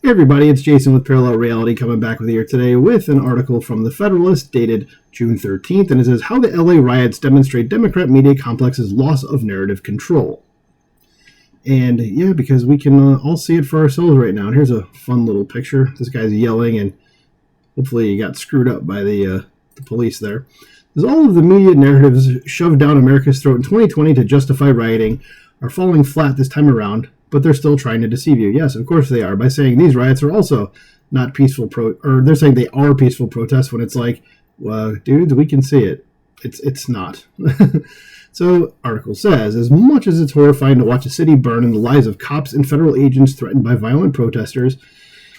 Hey everybody, it's Jason with Parallel Reality coming back with you here today with an article from The Federalist dated June 13th, and it says, How the LA Riots Demonstrate Democrat Media Complex's Loss of Narrative Control. And yeah, because we can all see it for ourselves right now. And here's a fun little picture. This guy's yelling, and hopefully he got screwed up by the police there. As all of the media narratives shoved down America's throat in 2020 to justify rioting are falling flat this time around, but they're still trying to deceive you. Yes, of course they are, by saying these riots are also not peaceful or they're saying they are peaceful protests when it's like, well, dudes, we can see it. It's not. So, article says, as much as it's horrifying to watch a city burn and the lives of cops and federal agents threatened by violent protesters,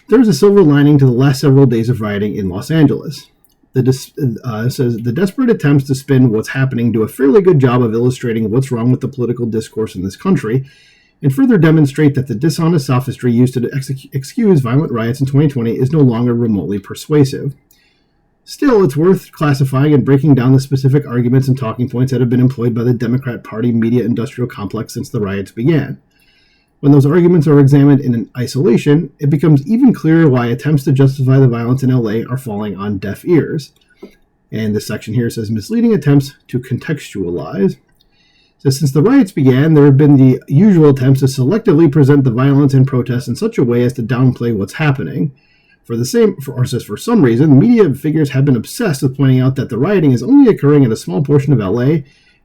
there's a silver lining to the last several days of rioting in Los Angeles. Says the desperate attempts to spin what's happening do a fairly good job of illustrating what's wrong with the political discourse in this country, and further demonstrate that the dishonest sophistry used to excuse violent riots in 2020 is no longer remotely persuasive. Still, it's worth classifying and breaking down the specific arguments and talking points that have been employed by the Democrat Party media industrial complex since the riots began. When those arguments are examined in isolation, it becomes even clearer why attempts to justify the violence in LA are falling on deaf ears. And this section here says, misleading attempts to contextualize. So since the riots began, there have been the usual attempts to selectively present the violence and protests in such a way as to downplay what's happening. For some reason, media figures have been obsessed with pointing out that the rioting is only occurring in a small portion of LA.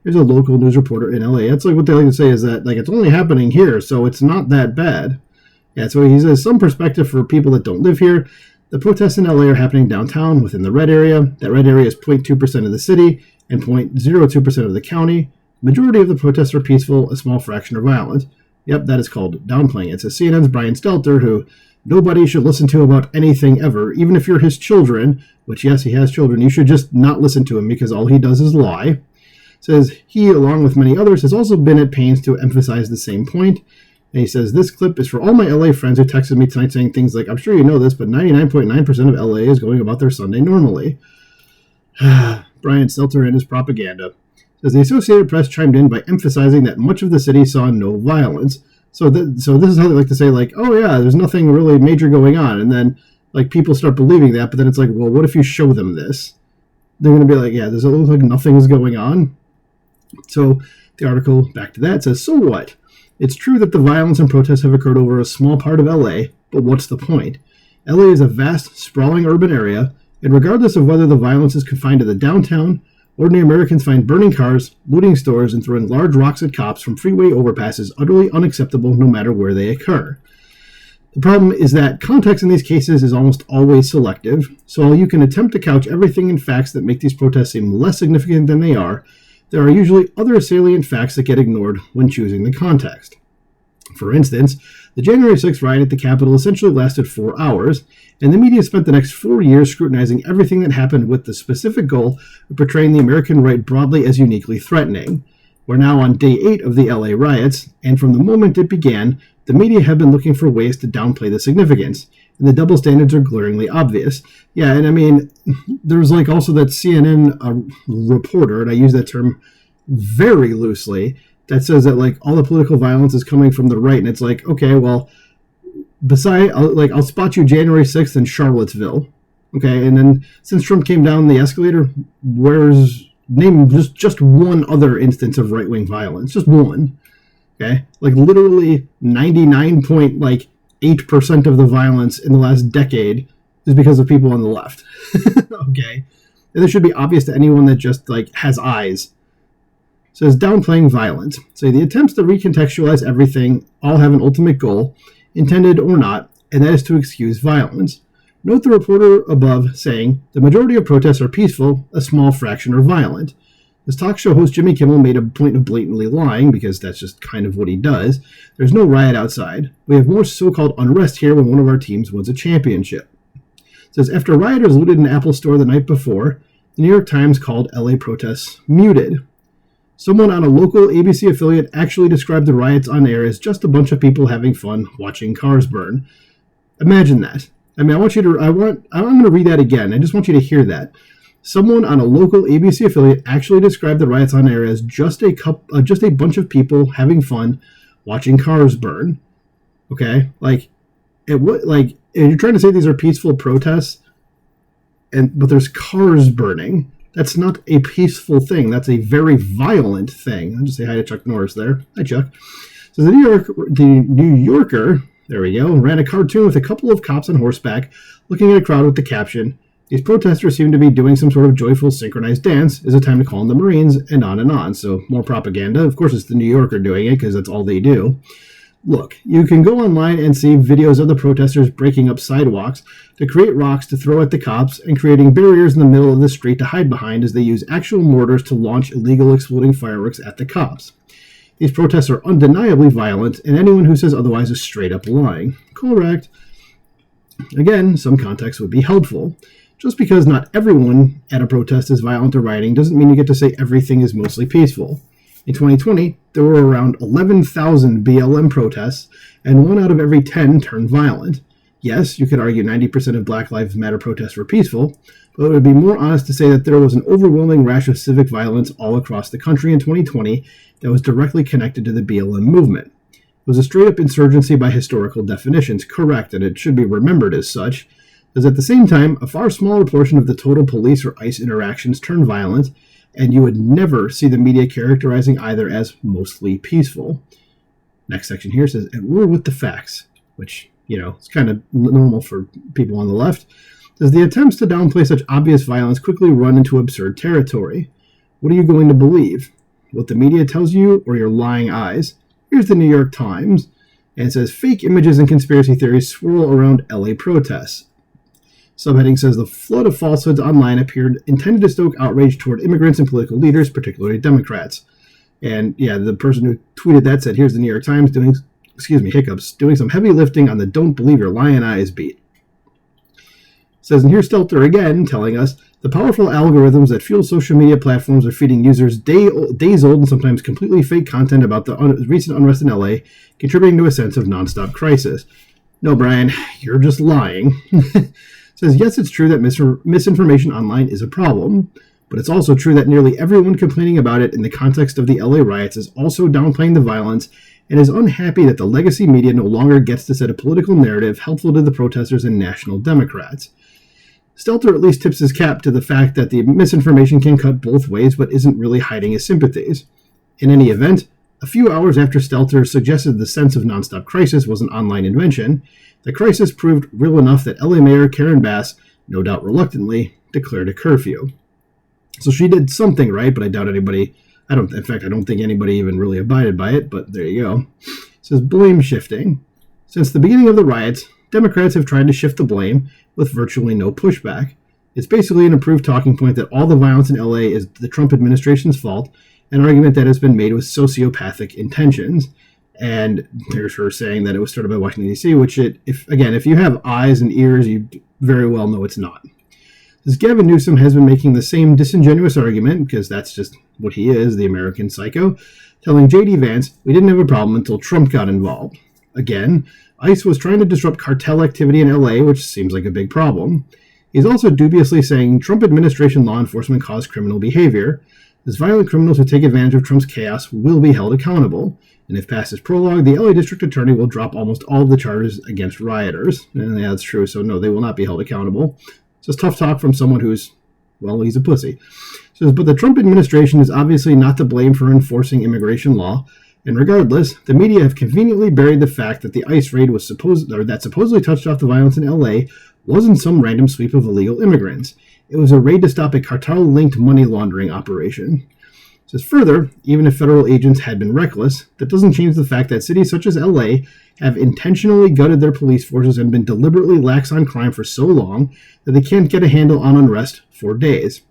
There's a local news reporter in LA. That's like what they like to say is that like it's only happening here, so it's not that bad. Yeah, so he says some perspective for people that don't live here. The protests in LA are happening downtown within the red area. That red area is 0.2% of the city and 0.02% of the county. Majority of the protests are peaceful, a small fraction are violent. Yep, that is called downplaying. It says CNN's Brian Stelter, who nobody should listen to about anything ever, even if you're his children, which yes, he has children, you should just not listen to him because all he does is lie. Says he, along with many others, has also been at pains to emphasize the same point. And he says, this clip is for all my LA friends who texted me tonight saying things like, I'm sure you know this, but 99.9% of LA is going about their Sunday normally. Brian Stelter and his propaganda. Says the Associated Press chimed in by emphasizing that much of the city saw no violence. So this is how they like to say, like, oh yeah, there's nothing really major going on. And then like people start believing that, but then it's like, well, what if you show them this? They're going to be like, yeah, does it look like nothing's going on? So the article, back to that, says, so what? It's true that the violence and protests have occurred over a small part of LA, but what's the point? LA is a vast, sprawling urban area, and regardless of whether the violence is confined to the downtown, ordinary Americans find burning cars, looting stores, and throwing large rocks at cops from freeway overpasses utterly unacceptable no matter where they occur. The problem is that context in these cases is almost always selective, so while you can attempt to couch everything in facts that make these protests seem less significant than they are, there are usually other salient facts that get ignored when choosing the context. For instance, the January 6th riot at the Capitol essentially lasted 4 hours, and the media spent the next 4 years scrutinizing everything that happened with the specific goal of portraying the American right broadly as uniquely threatening. We're now on day 8 of the LA riots, and from the moment it began, the media have been looking for ways to downplay the significance, and the double standards are glaringly obvious. Yeah, and I mean, there's like also that CNN reporter, and I use that term very loosely, that says that like all the political violence is coming from the right, and it's like, okay, well, I'll spot you January 6th in Charlottesville, okay, and then since Trump came down the escalator, name just one other instance of right-wing violence, just one, okay, like literally 99.8% of the violence in the last decade is because of people on the left, okay, and this should be obvious to anyone that just like has eyes. Says downplaying violence. So the attempts to recontextualize everything all have an ultimate goal, intended or not, and that is to excuse violence. Note the reporter above saying, the majority of protests are peaceful, a small fraction are violent. This talk show host Jimmy Kimmel made a point of blatantly lying, because that's just kind of what he does. There's no riot outside. We have more so-called unrest here when one of our teams wins a championship. It says, after rioters looted an Apple store the night before, the New York Times called LA protests muted. Someone on a local ABC affiliate actually described the riots on air as just a bunch of people having fun watching cars burn. Imagine that. I mean, I'm going to read that again. I just want you to hear that. Someone on a local ABC affiliate actually described the riots on air as just a bunch of people having fun watching cars burn. Okay, like And you're trying to say these are peaceful protests, but there's cars burning. That's not a peaceful thing. That's a very violent thing. I'll just say hi to Chuck Norris there. Hi, Chuck. So the New Yorker, there we go, ran a cartoon with a couple of cops on horseback looking at a crowd with the caption, "These protesters seem to be doing some sort of joyful synchronized dance. Is it time to call in the Marines?" And on and on. So more propaganda. Of course, it's the New Yorker doing it because that's all they do. Look, you can go online and see videos of the protesters breaking up sidewalks to create rocks to throw at the cops and creating barriers in the middle of the street to hide behind as they use actual mortars to launch illegal exploding fireworks at the cops. These protests are undeniably violent, and anyone who says otherwise is straight up lying. Correct. Again, some context would be helpful. Just because not everyone at a protest is violent or rioting doesn't mean you get to say everything is mostly peaceful. In 2020, there were around 11,000 BLM protests, and 1 out of every 10 turned violent. Yes, you could argue 90% of Black Lives Matter protests were peaceful, but it would be more honest to say that there was an overwhelming rash of civic violence all across the country in 2020 that was directly connected to the BLM movement. It was a straight-up insurgency by historical definitions, correct, and it should be remembered as such, as at the same time, a far smaller portion of the total police or ICE interactions turned violent, and you would never see the media characterizing either as mostly peaceful. Next section here says, "And we're with the facts," which, it's kind of normal for people on the left. It says, "The attempts to downplay such obvious violence quickly run into absurd territory. What are you going to believe? What the media tells you or your lying eyes? Here's the New York Times." And it says, "Fake images and conspiracy theories swirl around LA protests." Subheading says, "The flood of falsehoods online appeared intended to stoke outrage toward immigrants and political leaders, particularly Democrats." And yeah, the person who tweeted that said, "Here's the New York Times doing some heavy lifting on the don't believe your lying eyes beat." It says, and here's Stelter again telling us, "The powerful algorithms that fuel social media platforms are feeding users days old and sometimes completely fake content about the recent unrest in LA, contributing to a sense of nonstop crisis." No, Brian, you're just lying. Says, yes, it's true that misinformation online is a problem, but it's also true that nearly everyone complaining about it in the context of the LA riots is also downplaying the violence and is unhappy that the legacy media no longer gets to set a political narrative helpful to the protesters and national Democrats. Stelter at least tips his cap to the fact that the misinformation can cut both ways but isn't really hiding his sympathies. In any event, a few hours after Stelter suggested the sense of nonstop crisis was an online invention, the crisis proved real enough that LA Mayor Karen Bass, no doubt reluctantly, declared a curfew. So she did something right, but I doubt anybody, I don't think anybody even really abided by it, but there you go. It says, blame shifting. Since the beginning of the riots, Democrats have tried to shift the blame with virtually no pushback. It's basically an approved talking point that all the violence in LA is the Trump administration's fault, an argument that has been made with sociopathic intentions. And there's her saying that it was started by Washington, D.C., which, if you have eyes and ears, you very well know it's not. As Gavin Newsom has been making the same disingenuous argument, because that's just what he is, the American psycho, telling J.D. Vance, we didn't have a problem until Trump got involved. Again, ICE was trying to disrupt cartel activity in L.A., which seems like a big problem. He's also dubiously saying Trump administration law enforcement caused criminal behavior. As violent criminals who take advantage of Trump's chaos will be held accountable. And if past is prologue, the LA District Attorney will drop almost all of the charges against rioters. And yeah, that's true. So no, they will not be held accountable. It's just tough talk from someone who's, well, he's a pussy. So, but the Trump administration is obviously not to blame for enforcing immigration law. And regardless, the media have conveniently buried the fact that the ICE raid was supposedly touched off the violence in LA wasn't some random sweep of illegal immigrants. It was a raid to stop a cartel-linked money laundering operation. It says further, even if federal agents had been reckless, that doesn't change the fact that cities such as LA have intentionally gutted their police forces and been deliberately lax on crime for so long that they can't get a handle on unrest for days.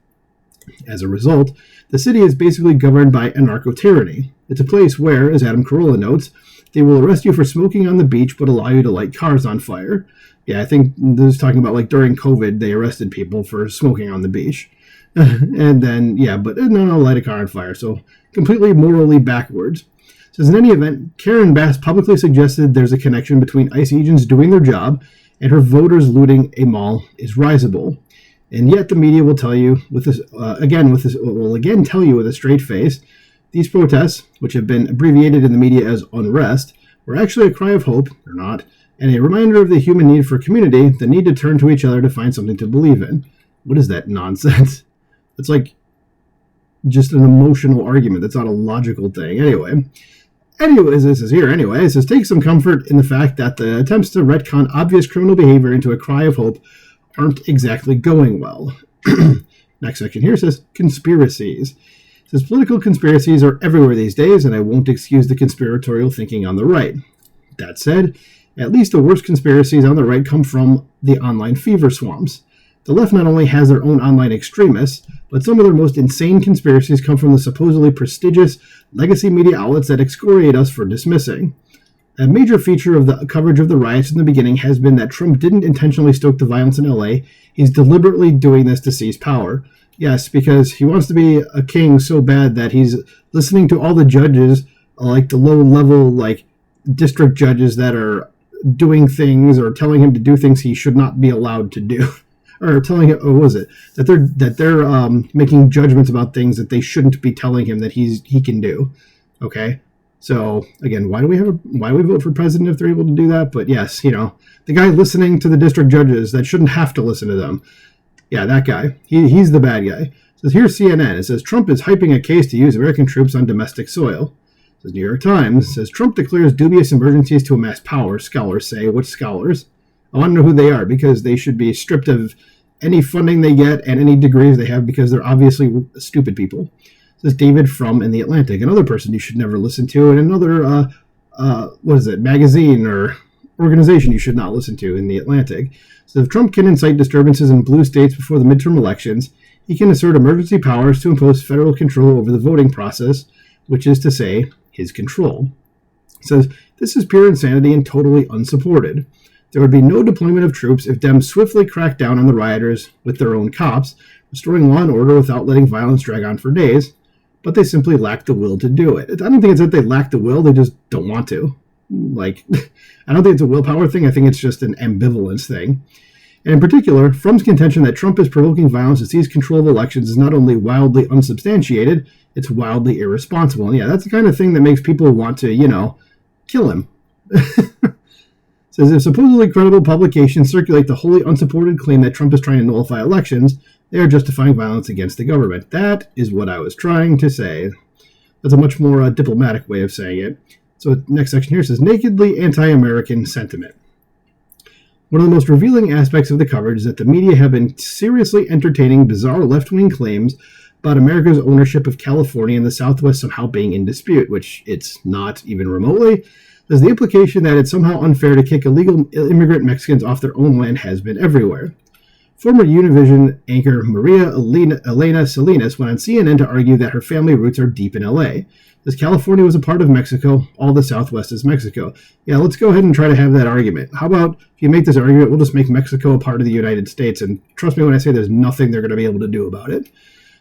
As a result, the city is basically governed by anarcho-tyranny. It's a place where, as Adam Carolla notes, they will arrest you for smoking on the beach but allow you to light cars on fire. Yeah, I think this is talking about like during COVID, they arrested people for smoking on the beach. And then, but no, light a car on fire. So completely morally backwards. Says in any event, Karen Bass publicly suggested there's a connection between ICE agents doing their job and her voters looting a mall is risible. And yet the media will tell you with this, will again tell you with a straight face, these protests, which have been abbreviated in the media as unrest, were actually a cry of hope, or not, and a reminder of the human need for community, the need to turn to each other to find something to believe in. What is that nonsense? It's like just an emotional argument. That's not a logical thing. Anyways, this is here. Anyway, it says, take some comfort in the fact that the attempts to retcon obvious criminal behavior into a cry of hope aren't exactly going well. Next section here says, conspiracies. It says, political conspiracies are everywhere these days, and I won't excuse the conspiratorial thinking on the right. That said, at least the worst conspiracies on the right come from the online fever swamps. The left not only has their own online extremists, but some of their most insane conspiracies come from the supposedly prestigious legacy media outlets that excoriate us for dismissing. A major feature of the coverage of the riots in the beginning has been that Trump didn't intentionally stoke the violence in LA. He's deliberately doing this to seize power. Yes, because he wants to be a king so bad that he's listening to all the judges, like the low-level, like district judges that are doing things or telling him to do things he should not be allowed to do. Or telling him, what was it? That they're making judgments about things that they shouldn't be telling him that he can do. Okay, so again, why do we vote for president if they're able to do that? But yes, the guy listening to the district judges that shouldn't have to listen to them. Yeah, that guy. He's the bad guy. It says here's CNN. It says Trump is hyping a case to use American troops on domestic soil. It says New York Times. It says Trump declares dubious emergencies to amass power. Scholars say. Which scholars? I want to know who they are because they should be stripped of any funding they get and any degrees they have because they're obviously stupid people. This is David Frum in The Atlantic, another person you should never listen to, and another, magazine or organization you should not listen to in The Atlantic. So if Trump can incite disturbances in blue states before the midterm elections, he can assert emergency powers to impose federal control over the voting process, which is to say, his control. It says, this is pure insanity and totally unsupported. There would be no deployment of troops if Dems swiftly cracked down on the rioters with their own cops, restoring law and order without letting violence drag on for days, but they simply lack the will to do it. I don't think it's that they lack the will, they just don't want to. I don't think it's a willpower thing, I think it's just an ambivalence thing. And in particular, Frum's contention that Trump is provoking violence to seize control of elections is not only wildly unsubstantiated, it's wildly irresponsible. And yeah, that's the kind of thing that makes people want to, kill him. Says if supposedly credible publications circulate the wholly unsupported claim that Trump is trying to nullify elections, they are justifying violence against the government. That is what I was trying to say. That's a much more diplomatic way of saying it. So next section here says nakedly anti-American sentiment. One of the most revealing aspects of the coverage is that the media have been seriously entertaining bizarre left-wing claims about America's ownership of California and the Southwest somehow being in dispute, which it's not even remotely. There's the implication that it's somehow unfair to kick illegal immigrant Mexicans off their own land has been everywhere. Former Univision anchor Maria Elena Salinas went on CNN to argue that her family roots are deep in LA. As California was a part of Mexico, all the Southwest is Mexico. Yeah, let's go ahead and try to have that argument. How about if you make this argument, we'll just make Mexico a part of the United States, and trust me when I say there's nothing they're going to be able to do about it. It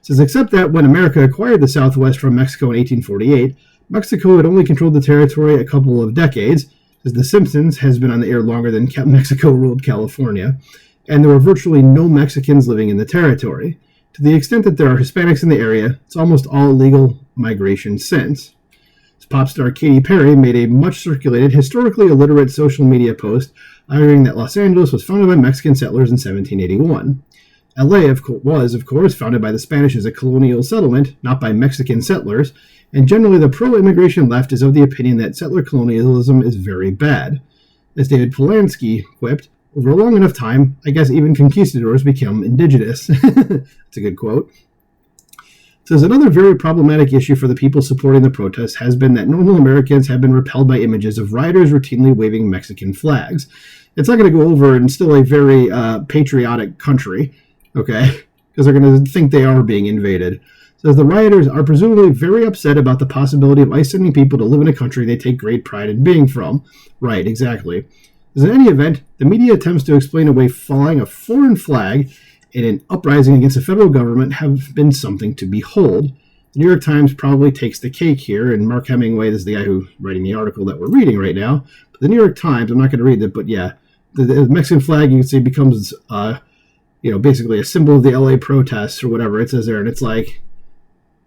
says, except that when America acquired the Southwest from Mexico in 1848, Mexico had only controlled the territory a couple of decades, as The Simpsons has been on the air longer than Mexico ruled California, and there were virtually no Mexicans living in the territory. To the extent that there are Hispanics in the area, it's almost all illegal migration since. Pop star Katy Perry made a much-circulated, historically illiterate social media post arguing that Los Angeles was founded by Mexican settlers in 1781. LA was, of course, founded by the Spanish as a colonial settlement, not by Mexican settlers, and generally the pro-immigration left is of the opinion that settler colonialism is very bad. As David Polanski quipped, over a long enough time, I guess even conquistadors become indigenous. That's a good quote. It says, another very problematic issue for the people supporting the protests has been that normal Americans have been repelled by images of rioters routinely waving Mexican flags. It's not going to go over in still a very patriotic country, okay? Because they're going to think they are being invaded. Says the rioters are presumably very upset about the possibility of ICE sending people to live in a country they take great pride in being from. Right, exactly. As in any event, the media attempts to explain away flying a foreign flag in an uprising against the federal government have been something to behold. The New York Times probably takes the cake here, and Mark Hemingway, this is the guy who's writing the article that we're reading right now. But the New York Times, I'm not going to read it, but yeah, the Mexican flag, you can see, becomes, basically a symbol of the LA protests or whatever it says there, and it's like,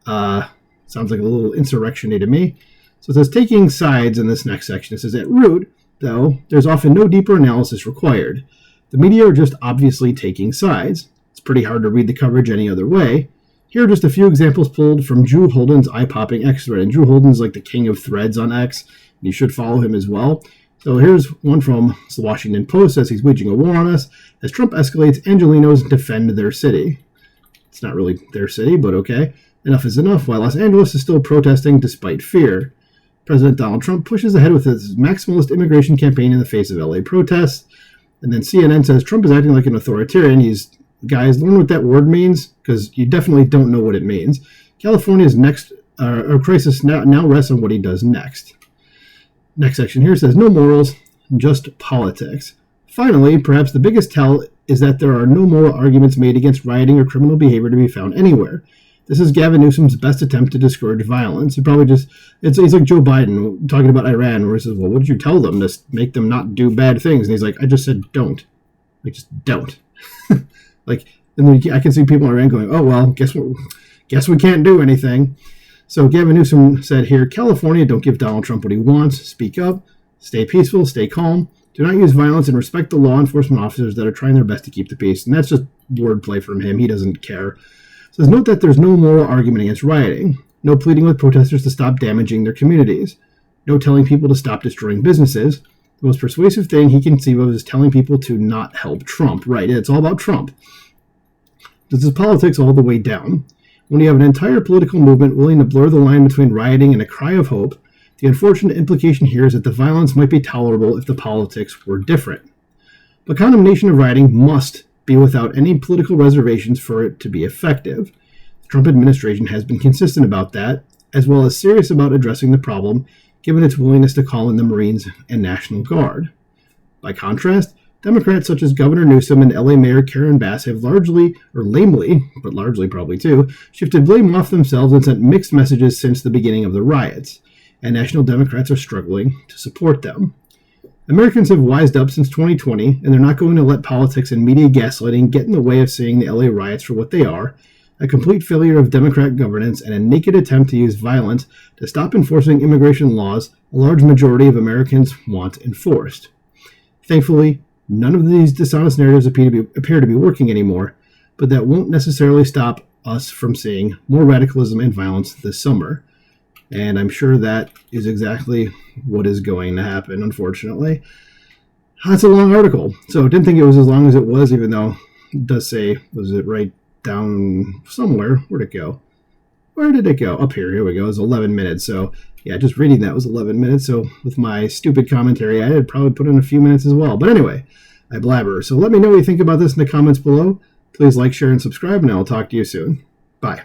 sounds like a little insurrection-y to me. So it says, taking sides in this next section. It says, at root, though, there's often no deeper analysis required. The media are just obviously taking sides. It's pretty hard to read the coverage any other way. Here are just a few examples pulled from Drew Holden's eye-popping X thread. And Drew Holden's like the king of threads on X, and you should follow him as well. So here's one from the Washington Post, says he's waging a war on us as Trump escalates Angelenos defend their city. It's not really their city, but okay. Enough is enough. While Los Angeles is still protesting despite fear, President Donald Trump pushes ahead with his maximalist immigration campaign in the face of LA protests. And then CNN says Trump is acting like an authoritarian. Guys, learn what that word means, because you definitely don't know what it means. California's next crisis now rests on what he does next. Next section here says, no morals, just politics. Finally, perhaps the biggest tell is that there are no moral arguments made against rioting or criminal behavior to be found anywhere. This is Gavin Newsom's best attempt to discourage violence. It's like Joe Biden talking about Iran, where he says, well, what did you tell them to make them not do bad things? And he's like, I just said don't. Like, just don't. Like, and then I can see people in Iran going, oh, well, guess we can't do anything. So Gavin Newsom said here, California, don't give Donald Trump what he wants. Speak up. Stay peaceful. Stay calm. Do not use violence and respect the law enforcement officers that are trying their best to keep the peace. And that's just wordplay from him. He doesn't care. It says, note that there's no moral argument against rioting. No pleading with protesters to stop damaging their communities. No telling people to stop destroying businesses. The most persuasive thing he can conceive of is telling people to not help Trump. Right, it's all about Trump. This is politics all the way down. When you have an entire political movement willing to blur the line between rioting and a cry of hope, the unfortunate implication here is that the violence might be tolerable if the politics were different. But condemnation of rioting must be without any political reservations for it to be effective. The Trump administration has been consistent about that, as well as serious about addressing the problem, given its willingness to call in the Marines and National Guard. By contrast, Democrats such as Governor Newsom and LA Mayor Karen Bass have largely, or lamely, but largely probably too, shifted blame off themselves and sent mixed messages since the beginning of the riots, and national Democrats are struggling to support them. Americans have wised up since 2020, and they're not going to let politics and media gaslighting get in the way of seeing the LA riots for what they are, a complete failure of Democrat governance and a naked attempt to use violence to stop enforcing immigration laws a large majority of Americans want enforced. Thankfully, none of these dishonest narratives appear to be working anymore, but that won't necessarily stop us from seeing more radicalism and violence this summer. And I'm sure that is exactly what is going to happen, unfortunately. That's a long article, so I didn't think it was as long as it was, even though it does say, was it right down somewhere? Where'd it go? Where did it go? Up here. Here we go. It was 11 minutes. So, yeah, just reading that was 11 minutes. So, with my stupid commentary, I had probably put in a few minutes as well. But anyway, I blabber. So, let me know what you think about this in the comments below. Please like, share, and subscribe, and I'll talk to you soon. Bye.